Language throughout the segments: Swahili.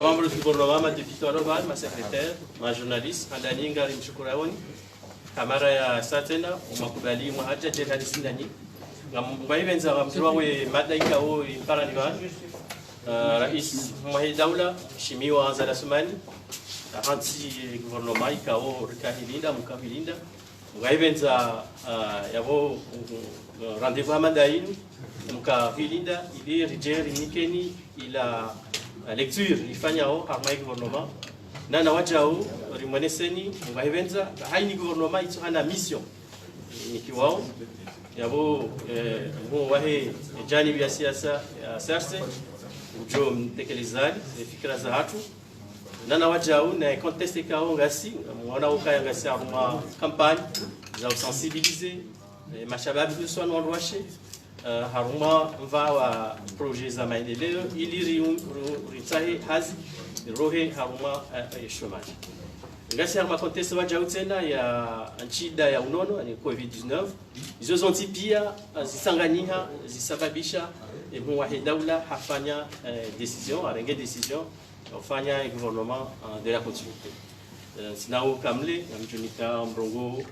Membre du gouvernement, député Orovan, ma secrétaire, ma journaliste, Andani Ngari Mshukuraoni, kamara ya satena, makubali mwahaja jehani sindani. Ngaivenza mtuwawe madaika o imparaniwa, rais Mwahidaula, Shimiwa Anzala Sumani, hansi gouvernement ikao rikahilinda, mukahilinda. Ngaivenza yavo rendez-vous amadainu, mukahilinda, ili rijeri nikeni, ila lecture ifanyao harma gouvernement nana wajao rimweneseni ngaivenza haini gouvernement itsana mission nikiwao yabo ngo wahe janibi ya siasa ya serse ujo mtekelezani fikra za watu nana wajao na conteste kao ngasi mwana ukaya ngasi harma campagne za sensibiliser mashababu uswan wanwashe haruma mva wa projet za maendeleo ili ritsahe hazi rohe haruma chômage ngasi haruma conteste waja utena ya nchida ya unono ni COVID-19 izo zonti pia zisanganiha zisababisha Mwahidaula hafanya décision arenge décision ufanya gouvernement de la continuité sinao kamle namjunika mrongo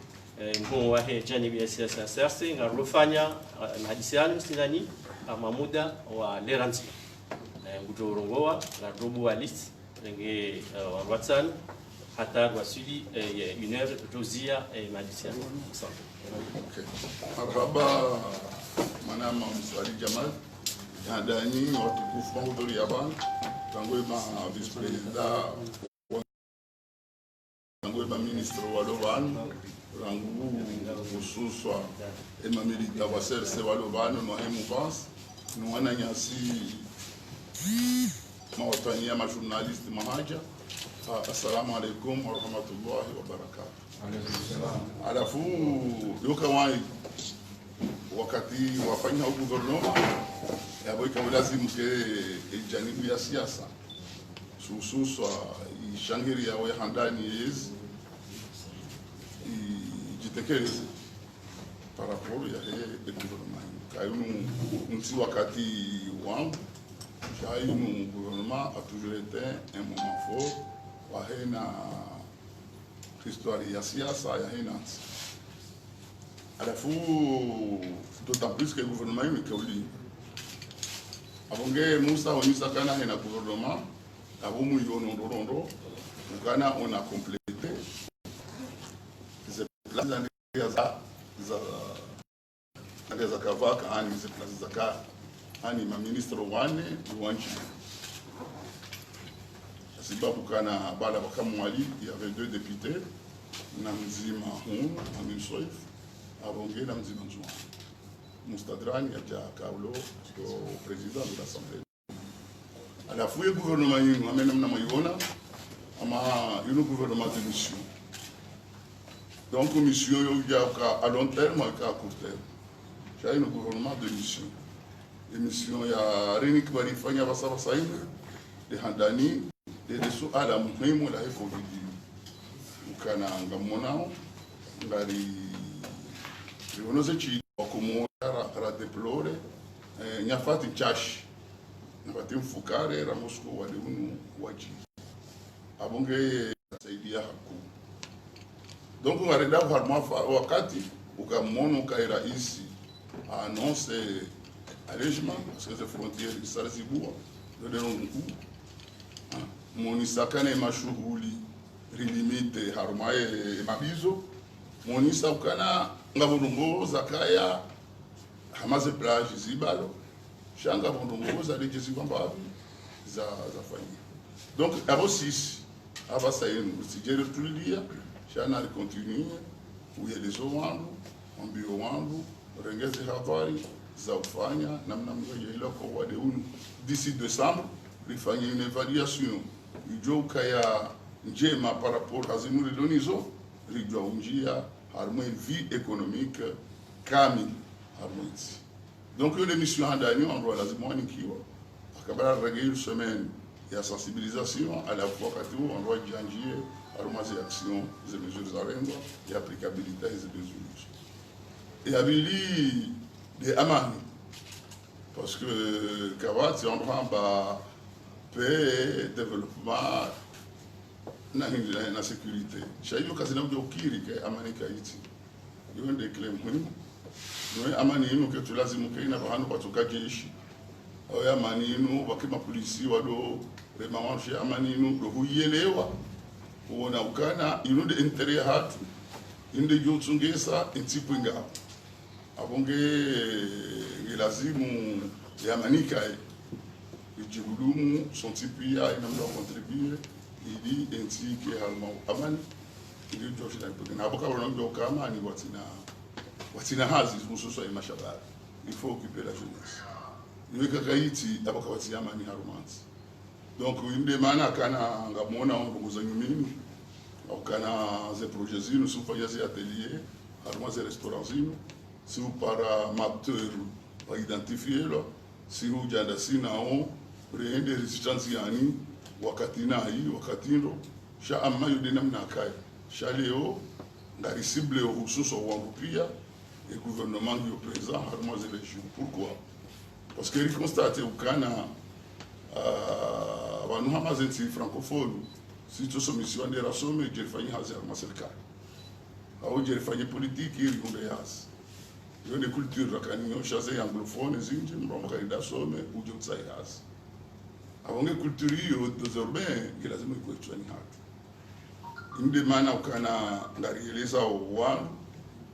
mkuu wa janibi ya siasa serse ngarufanya hadisiano sinani ama muda wa leranti ngujorongoa na robo wa list renge watsan hata wasuli une heure dozia madisiano okay marhaba manama mswali Jamal ndani watukufu mahudhuri ya bana tangu ma vice president tangu ma ministre wa Lovan rangu kususwa emamilita wa serse wa Lovano no hemu bas no wana nyasi mawatania ma journaliste mahaja assalamu alaikum wa rahmatullahi wa barakatuh alafu yoka wai wakati wafanya gouvernement yabo ikamlazimu ke janibu ya siasa sususwa ishangiri yawe handani yezi jitekeleze par rapport ya gouvernement kayunu nsi wakati wangu shayunu gouvernement a toujours été un moment fort wa hena histoire ya siasa ya hena alafu d'autant plus que gouvernement ni kauli abonge Musa onyisa kana hena gouvernement abomu yono ndorondo ukana ona complété za kavaka ani ze plaza zaka ani ma ministre wane wanchi sababu kana bala bakamwali il y avait deux députés na mzima Amin Soif abonge na mzima nzwa Mustadrani ya Kaulo au président de l'Assemblée à la fois le gouvernement yinu amena mna moyona ama yinu gouvernement de mission. Donc, mission à long terme et à court terme. J'ai un gouvernement de mission. Les missions, il y a Rénik Barifanya Vassavasaïn, les Handani, les dessous à la Mouhimo, la Covid. Ukana Ngamonao, Ngari, les Onosechi, Okomo, Ra déplore, Nyafati Chash, Nyafati Mfukare, Ramosko, Wadeunu, Waji. Abonge, Saidia Haku. Donc on a regardé wakati ukamona ukairaisi annonce allègement parce que les frontières isazibua ndio ndio monisa kana mashughuli rilimite harumaye mabizo monisa ukana ngabungo zakaya hamaze plage zibalo shanga bundungo za lejezi kwamba za fanya donc abo 6 aba sayenu sijere tulia shana continue uye lezo wangu ambio wangu rengeze habari za ufanya namna mmoja ile kwa wadeunu d'ici décembre rifanye une évaluation ijoka ya njema par rapport à zinuri donizo rijwa unjia harmonie vie économique kami harmonie donc une mission handani on doit lazima nikiwa akabara rege une semaine ya sensibilisation à la fois quand on doit janvier armas et actions et mesures à rendre et applicabilité des mesures. Et abili de amani parce que Kawati on prend paix, développement na sécurité. Chahiyo kazi na ukiri ke amani kaiti. Yo ndio kile muhimu. Ndio amani inu ke tulazimu ke ina bahanu batuka jeshi. Au amani inu wakima polisi wado rema wanshe amani inu do huyelewa. Uona ukana inu de intere hatu. Inde jonsungesa intipinga. Abonge lazimu ya manika ijibulumu sontipia inamda contribuer ili entike halma amani ili joshi na pekena aboka wana ndoka amani watina hazi mususu ya mashabara il faut occuper la jeunesse niweka kaiti aboka watia amani harumanzi donc inde mana kana ngamona ongoza nyumini au kana ze projets zinu sufanya ze atelier harumanzi restaurant zinu si vous para mapteur va identifier là si vous janda sinao rende resistance yani wakati nai wakati ndo sha amma yude namna kai sha leo ngari cible hususo wa rupia et gouvernement yo présent harmoise les jours pourquoi parce que il constate ukana wanu hamazensi francophone si to soumission de rasome je fanya hazar maserikali au je fanya politique ili kunde yas yo de culture rakanyo chaze anglophone zinje mromba kaida some uje utsayas avonge culture hiyo désormais que lazima ikuwe ni hatu inde maana ukana ngarieleza wanu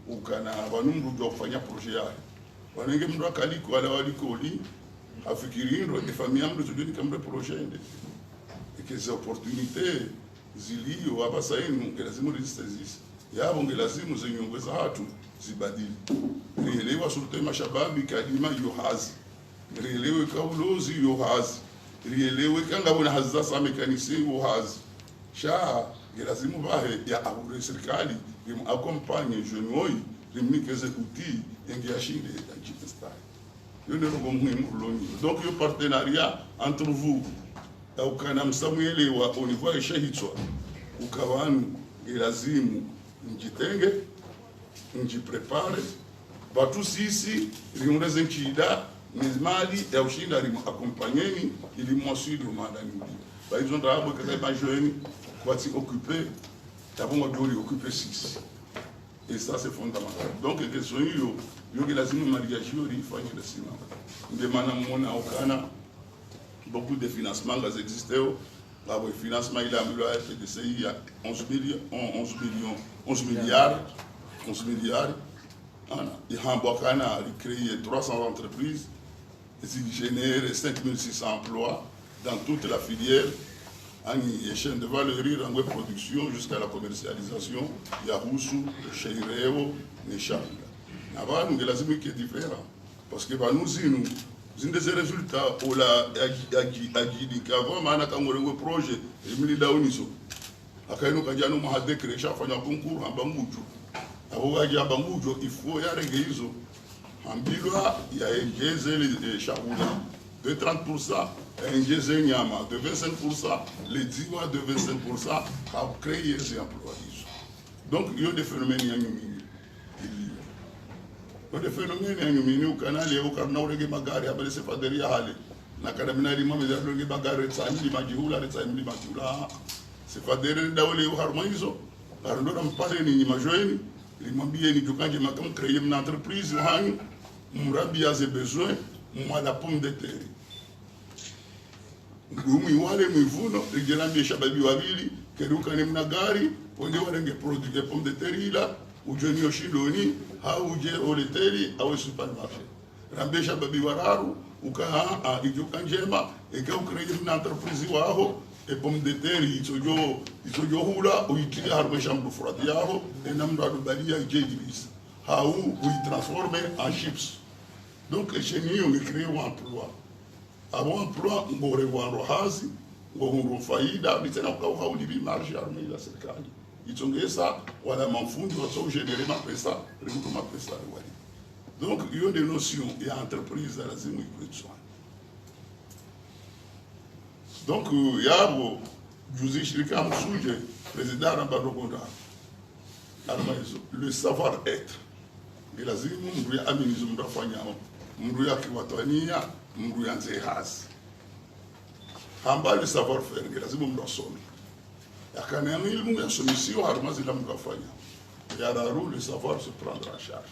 ukana wanumru do kufanya projet yao wanenge mndo akaliko wala waliko li afikiri ndo de famille amdo tudini kama projet inde et que ces opportunités zilio hapa sasa que lazima resistance yabo ngelazimu zenyongeza hatu zibadili rielewa surte mashababi kadima yohazi rielewe kaulozi yohazi rielewe kanga bona hazza sa mekanisi yohazi sha ngelazimu bahe ya abure serikali bimu accompagne jeune oi limnikeze outil engiashinde ajitesta yo ne rogo muhimu loni donc yo partenariat entre vous au kana msamuelewa au niveau shahitwa ukawanu ngelazimu njitenge njiprepare batu sisi limureze nchida mizmali ya ushinda limu accompagneni ili mwasili umanda nudi ba ils ont d'abord que les jeunes quasi occupé d'abord dori occupé 6 et ça c'est fondamental donc que soyo yo que lazima mariage yo rifanye de sima nde mana mona okana beaucoup de financement gaz existent là le financement il a amené à FDCI à 11 milliards. Il a créé 300 entreprises et il génère 5600 emplois dans toute la filière, en chaîne de valeur, en web production jusqu'à la commercialisation. Il y a Roussou, Cheireo, Nechanga. Avant, nous avons qui est différent. Parce que nous avons des résultats où la avant, nous avons un projet, et nous avons akaino kajano mahade kresha fanya concours ambamujo abo waje ambamujo ifo ya regeizo ambilwa ya engeze le chakula de 30% engeze nyama de 25% les diwa de 25% pour créer ces emplois. Donc il y a des phénomènes yanyumini il y a des phénomènes yanyumini ukanali au karna urege magari abele sefaderia hale na kadamina lima mezarege magari tsamili majihula tsamili majihula c'est pas derrière d'aller au harmonizo la rendora mpale ni majoeni limwambie ni jukanje makam créer une entreprise hanyu murabi a ses besoins moi la pomme de terre ngumi wale mwivuno rijelambie shababi wawili keruka ni mnagari wende wale produire pomme de terre ila ujeni oshindoni au uje oleteli au supermarché rambie shababi wararu ukaha ijukanjema eka ukreer une entreprise waho et pomme de terre isojo hula uitili harme chambre froide yaho et namdo adubalia ijejibis haou ou transformer en chips donc chez nous on crée un emploi avant emploi on revoir rohazi on faida bitena kwa hauli marge arme la serikali itongeza wala mafundi waso générer ma pesa rimuto ma pesa wali donc il y a des notions et entreprise lazima ikuwe. Donc, il y a le savoir-être. Il y a hamba le savoir faire ni lazima mtu asome yakana elimu ya somisiyo haruma zila mtu afanya ya daru le savoir se prendre en charge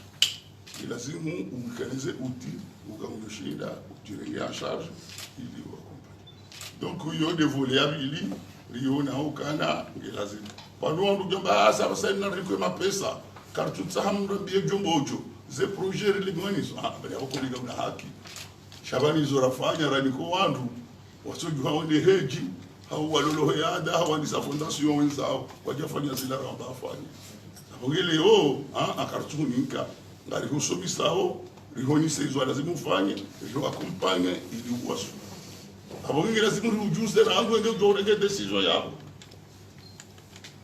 ni lazima umkanize uti ukamshinda utirenge en charge ili wakompani donc hiyo devoleability liona ukana ni lazima pano ndo jamba sasa na riko mapesa kartutsa hamndo biye jombojo ze projet limwanizo bali akolinga una haki shabani zorafanya raniko wandu wasojua wende heji hau walolo yada hawanisa fondation wenzao wajafanya zila ramba afanya abongele yo akartunika ngari husomisa rihonise izo lazima ufanye riho akompanye ili uwaso abongele lazima ujuze na angu ndio dorege decision yao.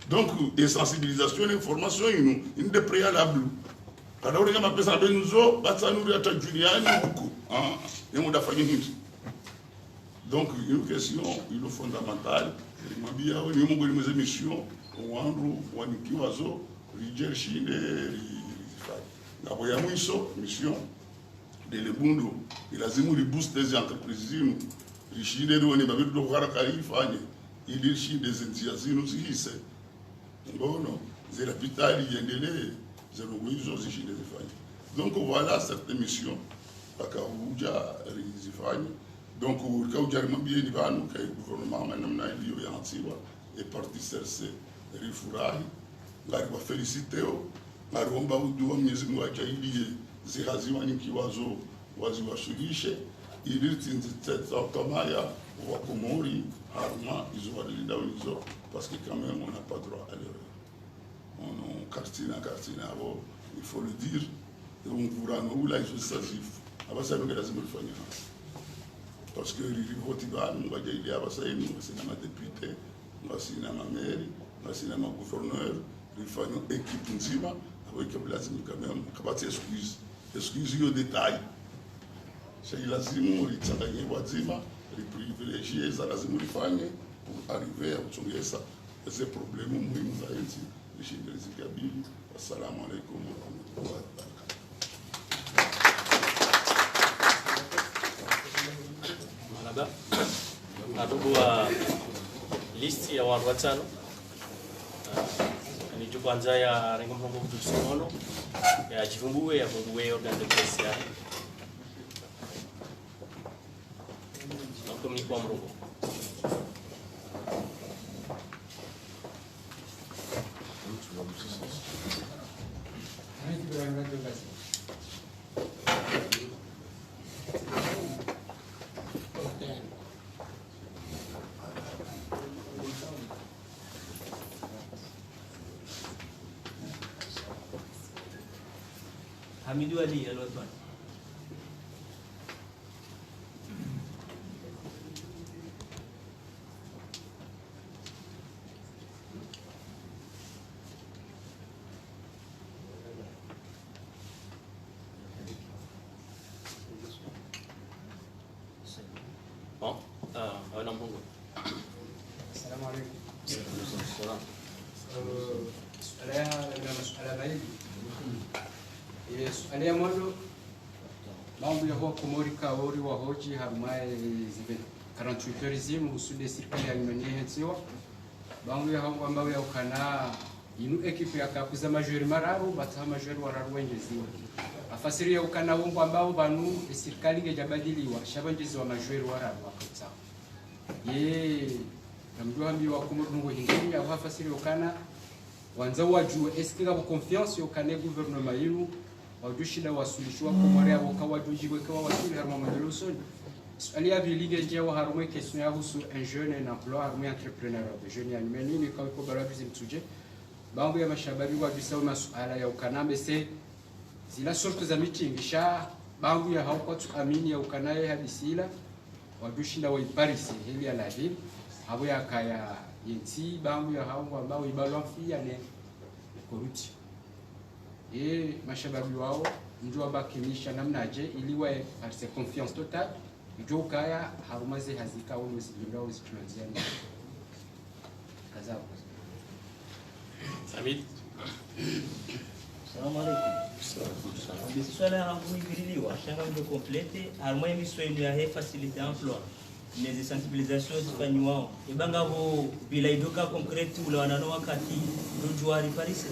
Donc, des sensibilisations et informations, une des préalables. Quand on regarde ma personne à Benzo, ça nous a Juliani beaucoup. Et on a fait une. Donc, une question, une fondamentale. Il m'a dit, il y a une émission, on a une kiwazo, Rijer Chine, il y a une mission de Lebundo. Il a dit, il booste des entreprises. Les Chine, on est pas de voir il y a des enthousiasmes aussi. Bono, c'est la vitale yendele, c'est le guizo zishinde zifanye. Donc voilà cette émission akaouja rizifanye. Donc kauja rimambie ni banu kai gouvernement manamna iliyo yantiwa et parti serse rifurahi ngari wa feliciteo ngari omba udu wa Mwenyezi Mungu ajaidie zihaziwa nikiwazo waziwashugishe ili tinziteta kamaya wa Komori harma izo walinda unizo parce que quand même on n'a pas droit à l'erreur. On cartine, il faut le dire. Et on pourra nous là il s'agit. Avant ça nous allons le faire. Parce que les votivan, on va dire il y a ça nous c'est ma député, moi c'est ma maire, moi c'est ma gouverneur, il faut une équipe nzima avec que lazima quand même kabati excuse au détail. C'est lazima litanganye wazima, les privilégiés za lazima lifanye pour arriver à utongea ça. C'est problème muhimu zaidi nishindilizi kabili. Assalamu alaikum wa rahmatullahi wa barakatuh. Ndugu wa listi ya watu watano ni kwanza ya rengo mpongo kutusono ya chifungue ya fungue organ de presse ya nakomni kwa mrongo. Hamidou Ali Alwatwan. Bon, un homme bon. Salam alaikum. Suala maili. Suala ya mwanzo mambo ya huwa Komori kaori wa hoji hamai zibe 48 heures zimu usude serikali ya Armenia hensiwa mambo ya hangu ambayo ya ukana inu ekipu ya kakuza majori mararu bata majori wararu wenjeziwa afasiri ya ukana wongo ambao banu serikali ngejabadiliwa shabanjezi wa majori wararu wakatsa ye namjua mbi wa Komori ngo hingiri ya afasiri ukana wanza wajue eske ngabo confiance yo kane gouvernement yiru wajushida wasulishwa Komori abo kawajujibwe kwa wasuli harma mandelo soni ali ya bilige jewa harumwe question ya husu un jeune en emploi harumwe entrepreneur de jeune ya nimeni ni kwa barabizi mtuje bangu ya mashababi wa bisao masuala ya ukanambe se zila sorte za meeting sha bangu ya hauko tuamini ya ukanaye hadisila wajushinda wa Paris hili ya la ville abo ya kaya yenti bangu ya hauko ambao ibalwa fia ne corruption mashababi wao ndio bakinisha namnaje iliwe par confiance totale ndio kaya harumaze hazika wao zingirao zitunziana kazao. Hamid. Salam alaikum. Swala ya kuingililiwa shanga ndio complete harma emission ya facilité emploi les sensibilisations zifanywa ibanga bo bila idoka concrete ule wanano wakati ndojuari Paris.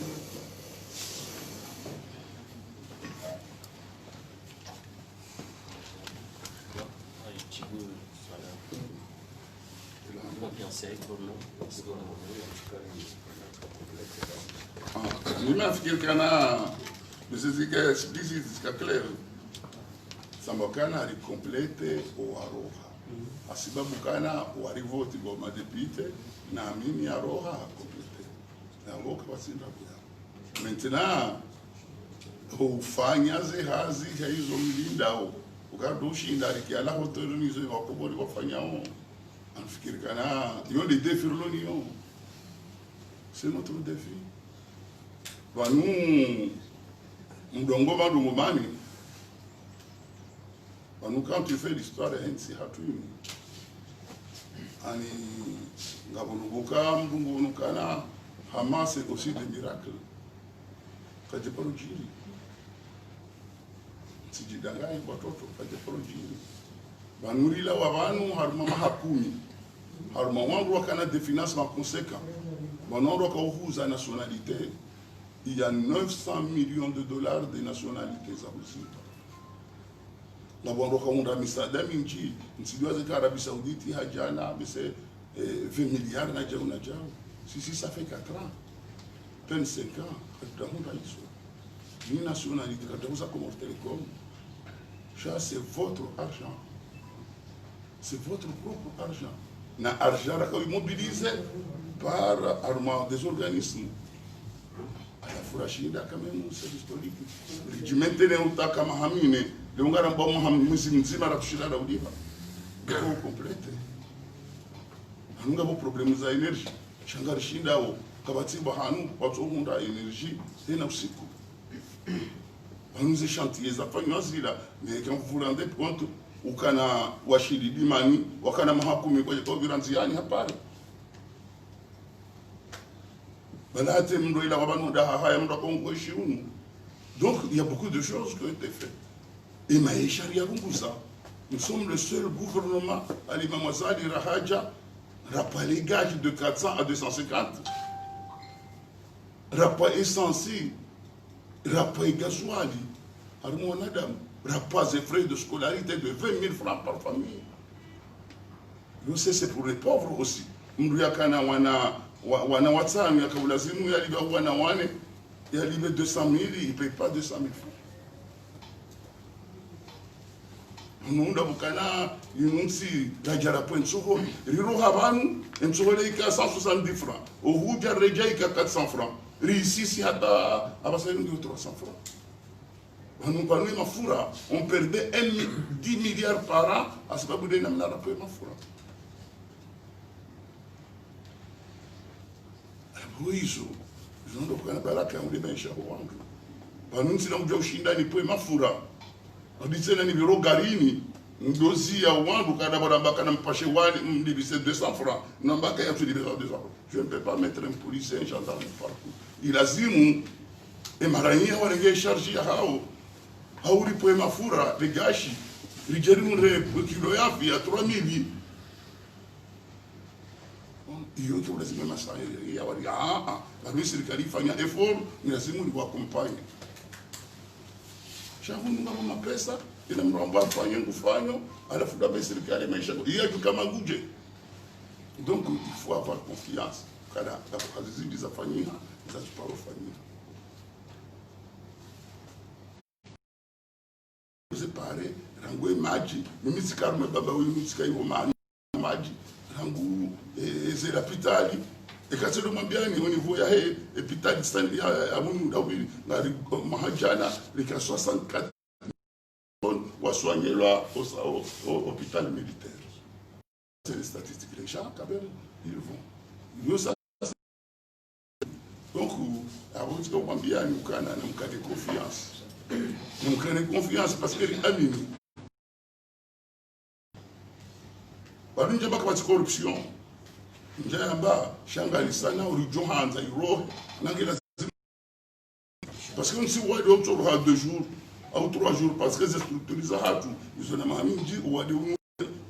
Nimefikiri kana msizike explicit zika clear sambokana ali complete o aroha asibabu kana warivoti kwa madepite na mimi aroha complete na woka wasinda kwa maintenant ufanya ze hazi hizo mlindao ukadushinda alikiala hotelini zo wakobori wafanyao anafikiri kana yo les défis l'union c'est notre défi Nous, quand tu fais l'histoire, c'est Hatoum. Hamas, c'est aussi des miracles. Quand tu parles de Jiri, si tu dangas, il va t'autre, quand tu parles de Jiri. Nous, là, nous avons Hakumi. Nous avons des financements conséquents. Nous avons la nationalité. Il y a 900 millions de dollars de nationalités à Brésil. La banque a mis ça dans le Minji. Si vous avez l'Arabie Saoudite, il y a 20 milliards de dollars. Si ça fait 4 ans, 25 ans, une nationalité, vous avez comme télécom. Ça, c'est votre argent. C'est votre propre argent. L'argent est mobilisé par des organismes. À la Furashinda, quand même, c'est historique. Je maintenant, on t'a comme Hamine, le Hongara Bom Ham, Mzima, la Chila, la Oudiva. Il faut compléter. Nous avons des problèmes d'énergie. Shangar Shinda, Kabati Bahanu, Watsohunda, énergie, c'est un psycho. Nous avons chantiers, ça fait une là. Mais quand vous vous rendez compte, au Kana, Washidi, Bimani, Wakana Mahakumi, Wajiranziani, à Paris. Donc, il y a beaucoup de choses qui ont été faites. Et Maïcha Riabouza, nous sommes le seul gouvernement à l'Imamazali Rahaja, rapport les gages de 400 à 250, rapport essentiel, rapport gasoil, rapport et frais de scolarité de 20 000 francs par famille. Je sais, c'est pour les pauvres aussi. Wana watano ya kaulazimu ya liba wana wane ya liba 200 000, il ne paye pas 200 000 francs. Nous avons si la jarapo nsoho riro habanu nsoho le ka 170 francs. Au Rouja Reja il 400 francs. Ici si hata abasaini 300 francs. Nous parlons de mafura, on perdait 10 milliards par an à ce babu de namna la paye mafura. Oui, je ne sais pas si on est bien cher. Nous sommes bien chinda ni poe mafura. On dit que ni biro garini, ndozi ya wangu kada barambaka na mpashe wani mdibise 200 francs. Nambaka ya tu libérer 200 francs. Je ne peux pas mettre un policier un gendarme partout. Il a zimu et marania wa nge charge ya hao. Hauri poe mafura de gashi. Rijerimu re kilo ya 3000. Iyo tu lazima masaili ya wali la serikali ifanya effort ni lazima ni kuakompanya. Shabu nunga mapesa ina mramba afanye ngufanyo alafu da serikali maisha hiyo kama nguje. Donc il faut avoir confiance kada kazi zilizofanyika zitapofanyika. Separe rango maji mimi sikarme baba huyu sikai maji rangu ezera pitali ekatelo mambiani au niveau ya pitali stand ya munu dawili na mahajana lika 64 wa soigner là au hôpital militaire. C'est les statistiques, les gens quand même ils vont nous ça. Donc avant que mambiani ukana na mkane confiance parce que amini Barinja baka bati corruption. Njamba shangali sana urijohanza irohe nangela parce que si wadi on a 2 jours ou 3 jours parce que c'est structurisé hatu ils ont même dit wadi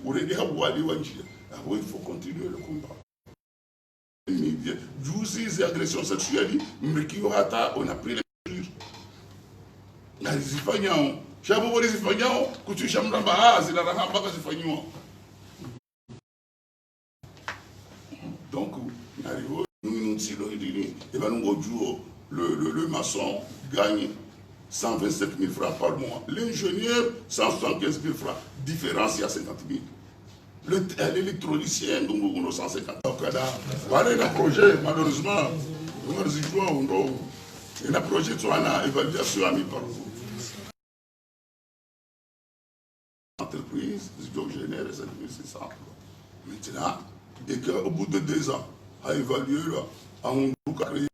il faut continuer le combat. Justice et agressions sexuelles, on a pris les mesures. Les Ifanyao, Chabo les Ifanyao, Coutu Chambramba, c'est la Rahamba Ifanyao. Donc, nous arrivons, le maçon gagne 127 000 francs par mois. L'ingénieur, 175 000 francs. Différence, il y a 50 000. L'électronicien, nous avons 150 000. Voilà un projet, malheureusement. Il y a un projet qui a évaluation à mi-parcours. Entreprise, je génère 7 600 emplois. Maintenant, et qu'au bout de 2 ans, à évaluer, on a créé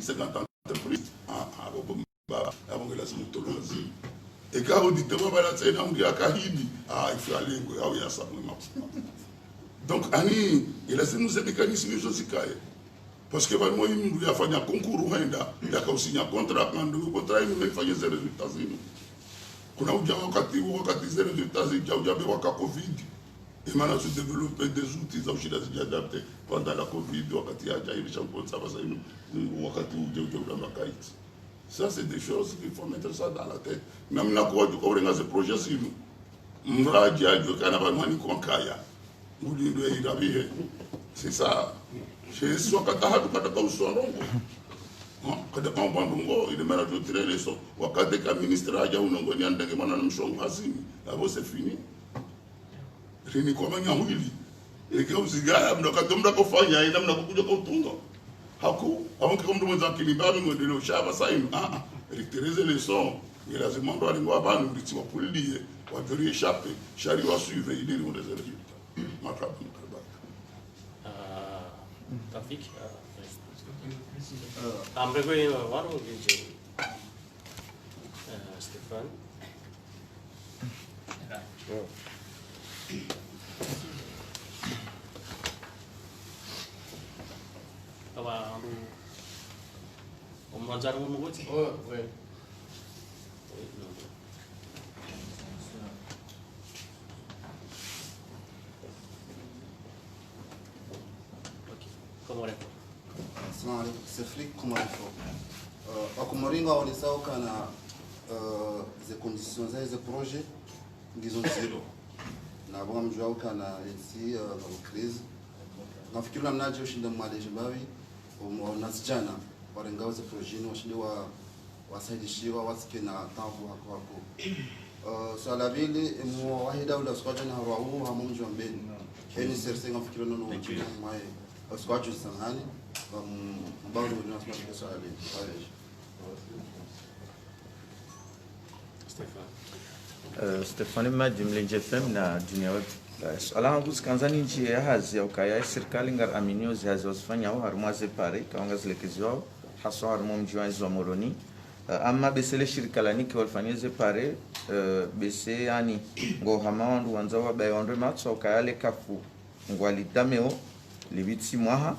50 entreprises, avant que la smoutologie. Et quand on dit que il faut aller, il y a ça. Donc, il y a ces mécanismes aussi. Parce que moi, il y a fait un concours, il y a aussi un contrat, il y a fait des résultats. Quand on a des résultats, il y a eu Covid. Et maintenant, se développer des outils qui adaptés pendant la Covid, ça, c'est des choses qu'il faut mettre ça dans la tête. Même la quoi du corps, ce projet, si nous, c'est ça. C'est ça kada pampa mbongo ile mara tu trele so wakati ka ministre aja unongo ni andenge mana mshongo hazini abo c'est fini rini kwa manya mwili ile kwa mzigaya mnakatomda kufanya ina mnakuja kwa utunga haku avant que mtu mwenza kilibabe ngondele ushaba sainu récupérer les sons et lazima ndo alingwa banu nditiwa kulie wa verie échapper chari wa suivre il est des résultats makabu Tafik Ambrego Varo Stéphane. On mangeait un mot. Oui. Sefrik Kumarifo. Akumoringa walisauka na ze conditions za projet ngizo zero. Na bonga mjauka na eti crise. Nafikiri mnaje ushinda mwaleje bawi unasijana warenga ze projet ni washinde wasaidishiwa wasike na tabu hako. So la vile mo wahida ula squad na rawu hamunjo mbeni. Keni serse ngafikiri no wachina mai squad samani. Stefani Majimlenje FM na Dunia Web. Alahangu sikanzani nchi ya hazi ya ukaya serikali ngar aminio zihazi wasifanya au harumaze pare kawanga zilekezi wao haswa harumo mjiwanzi wa Moroni ama besele shirika la niki walfanyeze pare bese yani ngo hamawandu wanzawa bayondwe matso ukaya le kafu ngwali dameo libitsi mwaha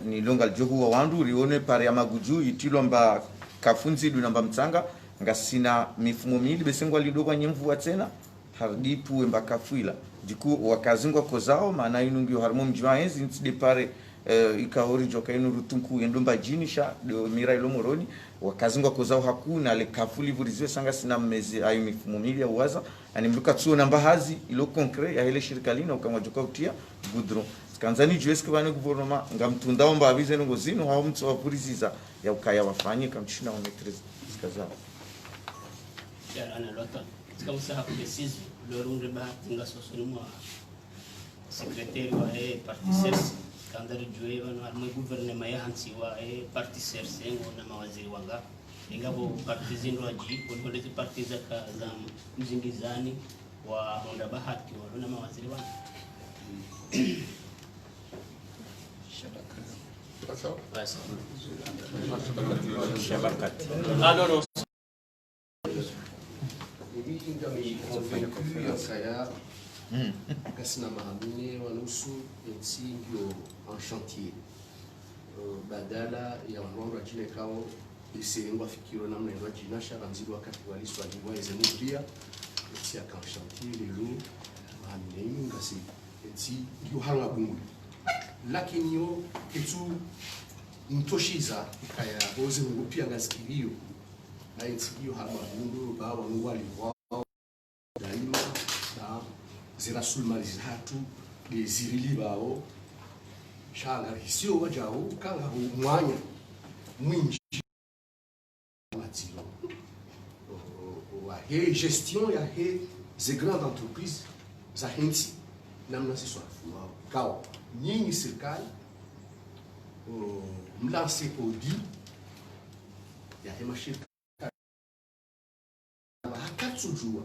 ni longa johu wa wandu rione pare ya maguju itilomba kafunzi dunamba mtsanga ngasina mifumo mili besengwa lidogwa nyemvu tena hardipu emba kafuila diku wakazingwa kozao maana inungi harmo mjwa enzi ntide pare ikahori joka inu rutunku endomba jinisha do mira ilo Moroni wakazingwa kozao hakuna le kafuli vurizwe sanga sina mezi ayu mifumo mili ya uwaza ani mluka tsuo namba hazi ilo konkre ya hele shirikalina ukamwa joka utia gudro kanzani jueske bane gouvernement ngamtunda omba avize ngo zino hao mtu wa polisi ya ukaya wafanye kamchina wa maîtrise zikaza ya ana lota kama sasa precise le runde ba tinga sosoni mwa secrétaire wa parti serse kandari juwe wana armo gouvernement ya hansi wa parti serse ngo na mawaziri wanga ingabo parti zindo aji kwa hizo parti za mzingizani wa honda bahati wa na mawaziri wanga Ah non, non. Kasina mahamine wanusu nsingo en chantier badala ya mwangu ajile kao isengo afikiro namna ndo ajinasha kanziro wakati waliswa ndwa ezemudia tia en chantier lelo hamnei ngasi eti yo hanga bungu lakini yo kitu mtoshiza kaya bozi ngupia ngasikilio na eti yo hanga bungu ba wangwali wao daima na zirasulmalizi hatu gezirili bao shanga hisio wajao kanga mwanya mwingi matilo wa he gestion ya he ze grandes entreprises za henti namna sisi wafua kao nyinyi serikali mlance odi ya he mashirika hakatujua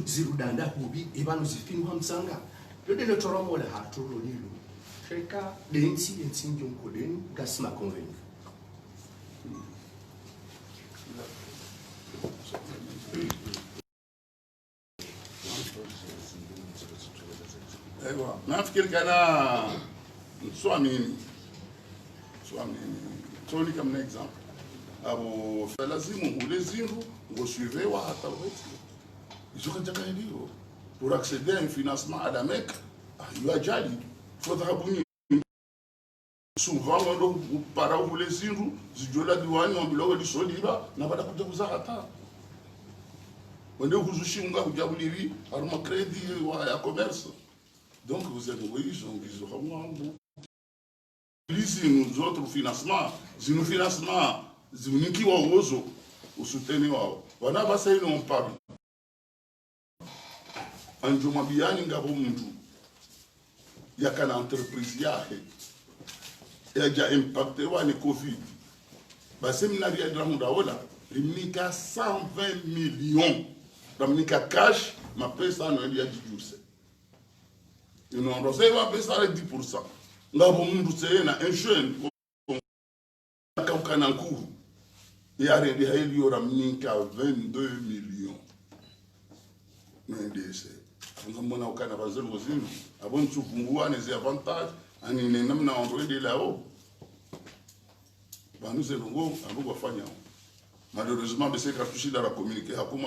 zirudanda kubi ibanu zifinu hamsanga yode le toromo le haturo lilo sheka denti ntingi nkodeni gasima convaincre Ewa, nafikiri kana swamini toni kama example abo lazimu ulezindu ngosuivewa hata wetu izoka ndio pour accéder à un financement à la Mecque ajali faudra bunyi souvent ndo para ulezindu zijola diwani ombilogo lisoliba na bada kuja kuzahata wende kuzushunga kujabuliri aruma credit wa ya commerce. Donc vous êtes oui, ils auront nous autres financements, nous financement, nous qui ont osé ou soutenir. Voilà, bah ça ils n'ont pas. En Jumabiani Gabumundu, il y a qu'une entreprise qui a déjà impacté le Covid. Bah c'est une navire de la Mondaola, il y a 120 millions, il y a cash, ma paix ça non il y a 10 jours. Non, on va passer à 10%. Nous avons un jeune qui a un cours. Il y a 22 millions. Nous avons des avantages. Malheureusement, c'est que dans la communication,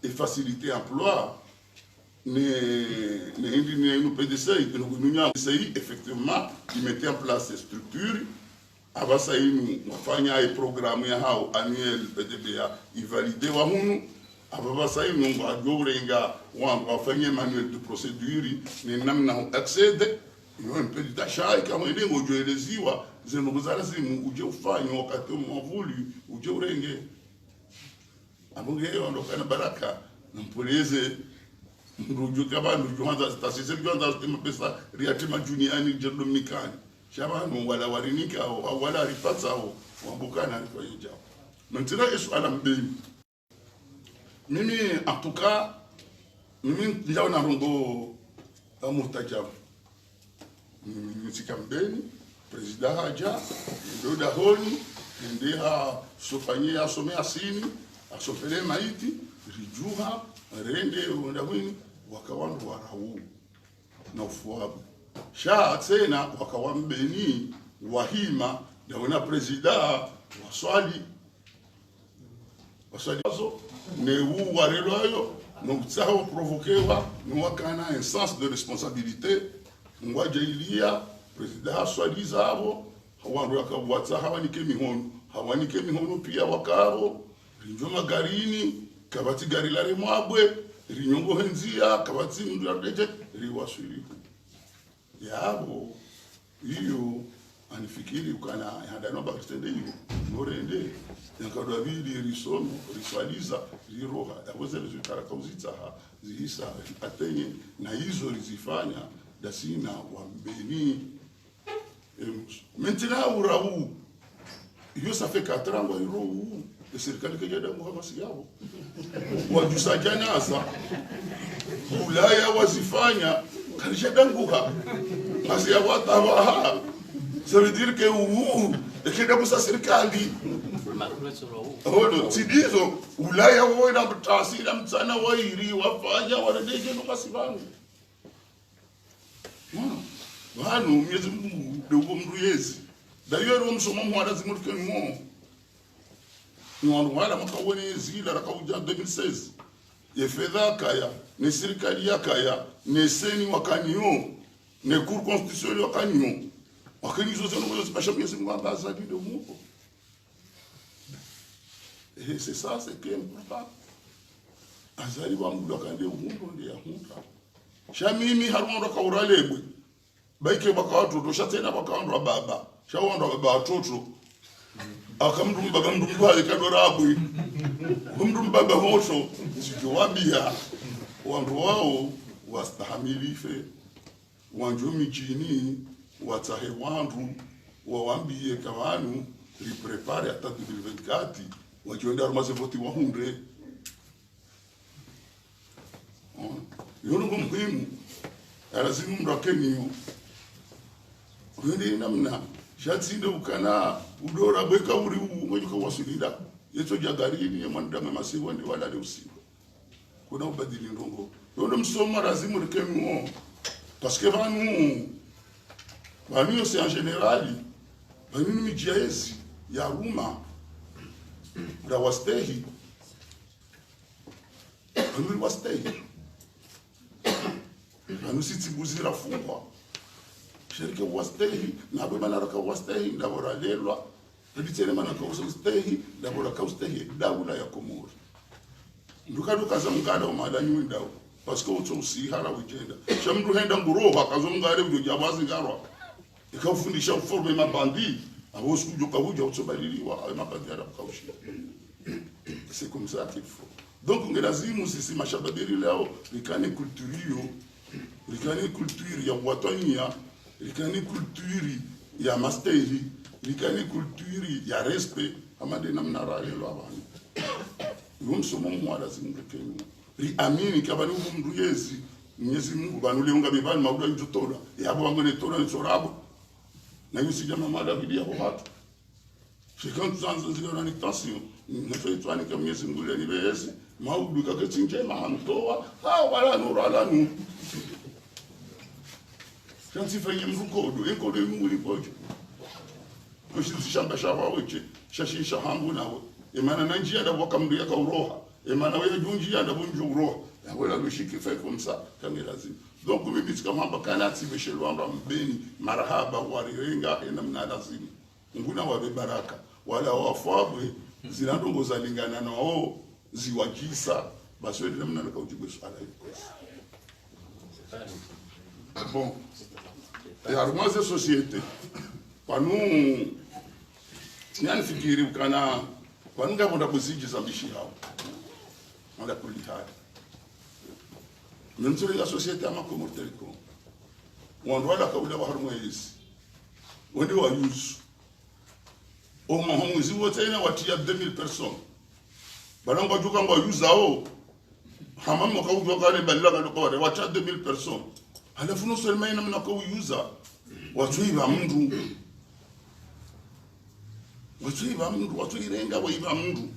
et faciliter l'emploi, nous effectivement, ils mettaient en place ces structures. Avant ça, nous avons un programme annuel PDBA, ils validaient. Avant ça, nous avons un manuel de procédure, nous avons accédé, nous avons un peu d'achat, et quand on est au Dieu les Iwa, nous avons fait abonge ondokana baraka mpoleze ndujuka bantu juanza tasise juanza stima pesa riatima juniani jedomikani shabanu wala walinika au wala ripatsa au wambukana kwa hiyo maintenant est ala mbili mimi en tout cas mimi ndio na rongo amurtajab mimi sikambeni president haja ndio dahoni ndio sofanye asome asini asopele maiti rijuha rende ndawini wakawandu warau na ufuabu sha tena wakawambeni wahima na presida waswali azo ne wu wareloyo no tsaho provoquewa no wakana un sens de responsabilité ngwaje ilia presida swali zabo hawandu akabwatsa hawanike mihono pia wakaro rinjoma garini kabati gari la remwabwe rinyongo henzia kabati ndu adeje riwaswili yabo hiyo anifikiri ukana hadano bakitende hiyo norende yakadwa bili risomo riswaliza riroha yakoze resultat kauzita ziisa atenye na hizo rizifanya dasina wambeni maintenant urau hiyo ça fait 4 ans wa irou serikali kejada muhamasi yao wajusajana asa ulaya wazifanya kalishadanguka basi ya watabaha ça veut dire que ekenda kusa serikali tidizo ulaya wao na tasira mtsana wairi wafanya wanadeje no masivanu wanu miezi dogo mruyezi d'ailleurs on somo mwara zimurike mo Mwandu wala makawone zila rakauja 2016. Ye fedha kaya, ne serikali ya kaya, ne seni wakanyo, ne cour constitutionnelle wakanyo. Wakani zote no moyo pasha miezi mwanda azali de muko. Et c'est ça, c'est qui est important. Azali wa mundu wakande umundo ndi ya hunta. Shamimi harundo kauralebwe. Baike bakawatu to shatena bakawandwa baba. Shawandwa baba watoto. Akamdu baba mdu mbale kadorabwe. Mdu baba hoso sikiwabia wandu wao wastahamilife. Wanju mijini watahe wandu wawambie kawanu li prepare hata 2024 wajienda arumaze voti wahunde. Yono muhimu lazima mrakeni kwende namna shatsinde ukana udora bweka uri ngojuka wasulida yeto jagarini ya mandame masiwa ndi wala le usiku kuna ubadili ndongo yono msoma lazima rikenu parce que banu c'est en général banu mijiaezi ya ruma da wastehi banu wastehi banu sitibuzira fungwa shirike wastehi na baba naraka wastehi ndabora lelwa nditene manaka wastehi ndabora kaustehi dawula ya komori nduka za mngada umadanyi ndawo parce que utso usihara wigenda shamdu henda nguroha kazomngare byo jabazi ngarwa ikafundisha forme mabandi abo sikujoka buja utsobaliliwa mabandi arabakaushi. C'est comme ça qu'il faut. Donc ngelazimu sisi mashababiri leo likane kulturio likane kulturi ya watania likane kulturi ya masteri likane kulturi ya respect amade namna ralelo abantu yumsomo mwala zimrekenu ri amini kabani umndu yezi Mwenyezi Mungu banuleunga bibali mauda yutotola yabo bangone tola nsorabo na yusi jama mala bidia ho hatu fekant zanzo zigana ni tension nafai twani kama Mwenyezi Mungu ni bezi maudu kakachinje mahamtoa wala nurala nu kanti fanye mrukodo enkodo Mungu ni poje kushisi shamba shawa weche shashisha hambu nawe emana nanjia da wakamdu yaka uroha emana wewe junjia da bunju uroha wala lushiki fait comme ça kama lazima. Donc mimi kama hapa kanati beshelwanda mbeni marahaba warirenga namna lazima nguna wabe baraka wala wafabwe zinandongo zalingana nao ziwajisa basi wewe namna nakaujibu swala hilo. Bon, et armoise de société kwa nous nyani fikiri ukana kwa nga bonda buziji za bishi hao wala kulihari même sur la société à ma communauté on doit la kaula wa harmoise on doit use au moins on use wotena watia 2000 personnes balanga juka ngwa use ao hamam mo kaujwa kale balanga lokore watia 2000 personnes halafu no seulement ina mna ko use watuiba mndu watuirenga waiba mndu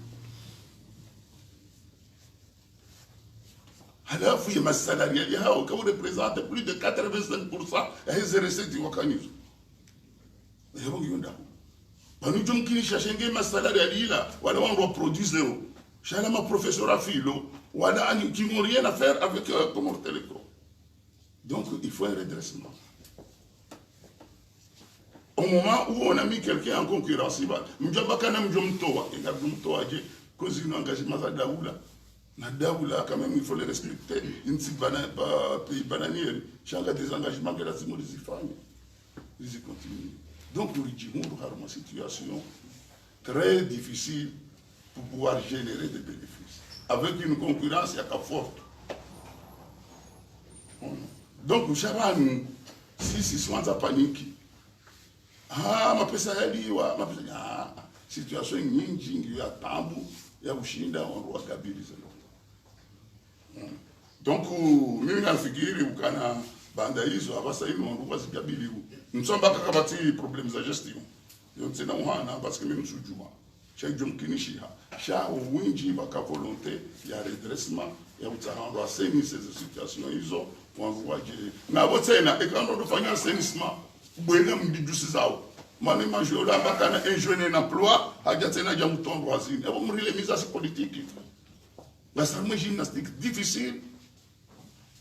halafu ya masalari ya hao kama represente plus de 85% ya hizo recettes wakanizo yabo yonda banu jomkinisha shenge masalari alila wala wao produisent shala ma professeur afilo wala ani qui n'ont rien à faire avec Comores Telecom. Donc il faut un redressement. Au moment où on a mis quelqu'un en concurrence, mjabakana mjomtoa ingawa mtoa je cause une engagement za daula. Na daula quand même il faut les respecter. Insi pays bananier, changa des engagements que lazima zifanye. Ils continuent. Donc pour Rijimuru a une situation très difficile pour pouvoir générer des bénéfices avec une concurrence qui est forte. Donc Shabani si swanza paniki. Mapesa yaliwa, mapesa situation nyingi ya tabu ya ushinda wa kabili zalo. Donc mimi nafikiri ukana banda hizo abasa hivi wanduwa zikabili msomba kakabati problem za gestion yote na uhana parce que mimi msujuma cha jomkinisha sha wingi baka volonté ya redressement ya utahando aseni ces situations hizo wanduwa je na wote na ekando dofanya assainissement bwena mbidusi zao mane majola bakana ingénieur d'emploi hajatena ja mutondo azini abo mrile misasi politique basa mwe gymnastique difficile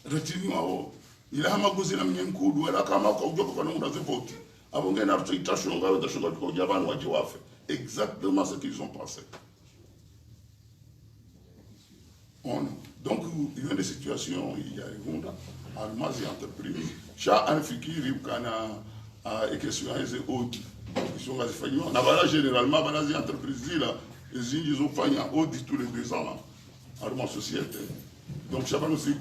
retinu ao ila hama gozina mnyenkudu wala kama kwa ujoka kwa nunga zivoti abo ngena arto itashonga utashonga kwa jabanu waje wafe exactement ce qu'ils ont pensé. Donc il y a des situations il y a une almazi entreprise cha anfikiri ukana question hizo audit question ngazifanywa na bala généralement bala zi entreprise là zingi zofanya audit tous les 2 ans alma société. Donc chaque aussi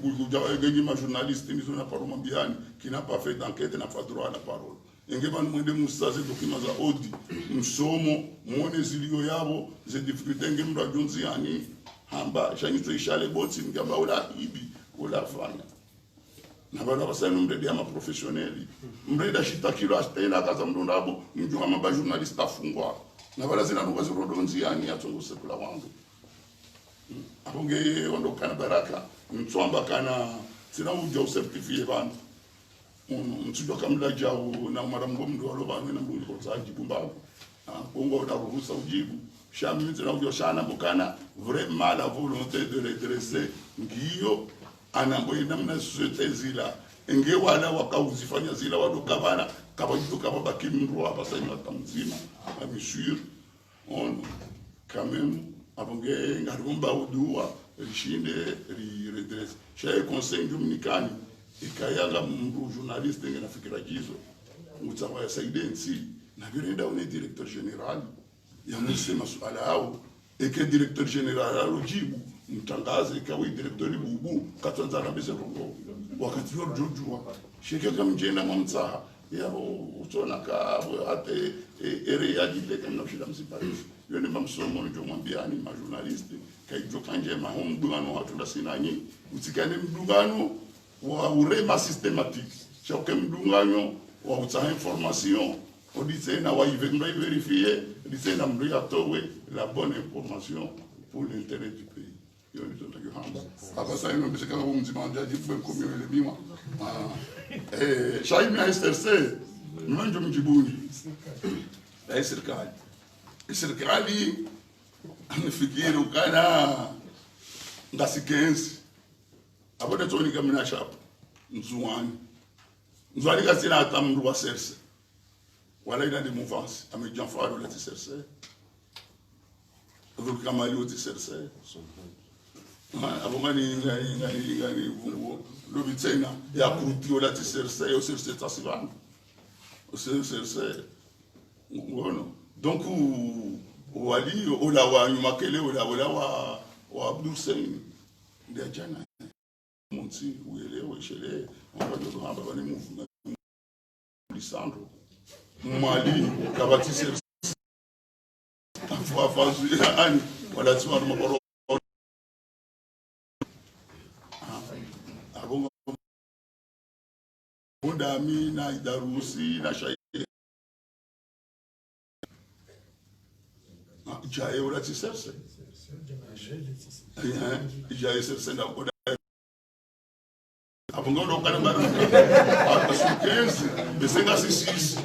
gagner ma journaliste ni zona paroma biani qui n'a pas fait d'enquête n'a pas droit à la parole. Ingeba mwende musaze documents za audit msomo muone zilio yabo ze difficulté ngemra jonzi yani hamba shanito ishale boti ngamba ula ibi ula fanya na bana basana mredi ama professionnel mredi shitakilo astena kaza mndonabo mjunga maba journaliste afungwa na bala zina nuka zirodonzi yani atongo sekula wangu abonge ondokana baraka mtswamba kana sina uja usertifie bana mtsujwa kamla jao na mara mgomdo aloba na mbuzi kwa zaji bumbavu bongo na ruhusa ujibu shami mtsina uja shana bokana vraiment la volonté de redresser ngiyo anamboye namna société zila enge wala wakauzifanya zila wadokabana kabajitu kababaki mru hapa sasa mzima amesure on quand même abonge ngarumba udua rishinde redresse chez conseil dominicani ikayanga mru journaliste ngena fikira jizo mutsawa ya saidensi na birenda une directeur général ya msema suala hao eke directeur général alojibu mtangaze ikawa directeur bubu katanza na bese rongo wakati wa jojua sheke kama mjenda mamtsaha ya utona ka ate ere ya dite kama nashida msiparis yone mamsomo ndio mwambiani ma journaliste kaijo kanje ma mdungano watu ndasinanyi utikane mdungano wa urema systématique chaque mdungano wa utsa information odise na wa vérifier odise na mdoya towe la bonne information pour l'intérêt du pays. Après ça, il m'a dit que vous me demandez de faire comme le bima. Chaque mois, SRC, nous avons dit la serikali. Serikali anafikiri ukana ngasikenzi. Hapo ndio tunika mnashapa. Mzuani. Mzuani kasi na atamru wa SRC. Wala ina de mouvance. Amedjan faro la SRC. Vous kamali au SRC. Abongani ngani vungu lobitsena ya kutio la tserse yo tserse tasivana o tserse ngono donc wali ola wa nyumakele ola wa Abdul Sain ndia jana monti uelewe shele on va bani mouvement Lisandro Mali kabati tserse afwa fazu ani wala tswa maboro Dami na idarusi na shairi jaye ula tiserse jaye serse na koda abongo ndo kana bara asukenzi besenga sisi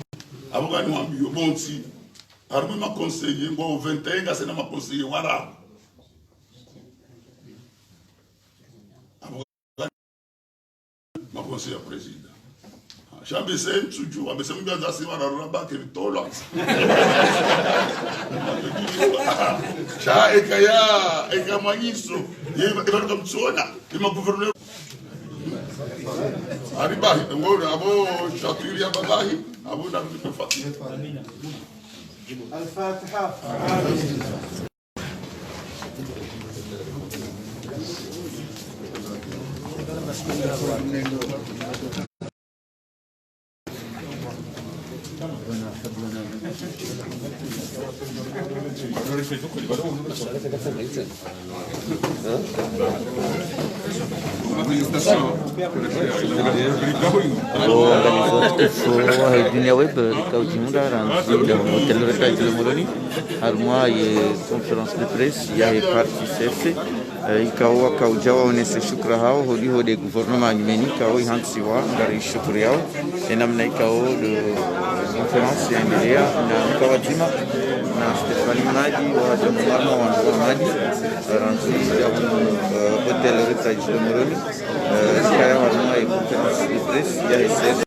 abonga ni wambiyo bonti arme ma conseiller ngo 21 nga sena ma conseiller wara abonga ma conseiller président Chambe sem tuju abese mgaza siwa na raba ke tola cha ekaya manyiso yeba kumtsona ima gouverneur aribahi ngoro abo shatiri ababahi abo na kufati amina al-fatiha dunia web kau jimunda ranzi da hotel reka Moroni harmoa ye conférence de presse ya parti CFC ikawa kaujawa onese shukra hao hodi hodi gouvernement yumeni kao ihansiwa ngari shukri yao enamna ikao de conference yaendelea na mkawa zima na Stefani Madi wa Jamhuri wa Madi ranzi ya hotel Rita Jomoroni kaya warna conference de presse ya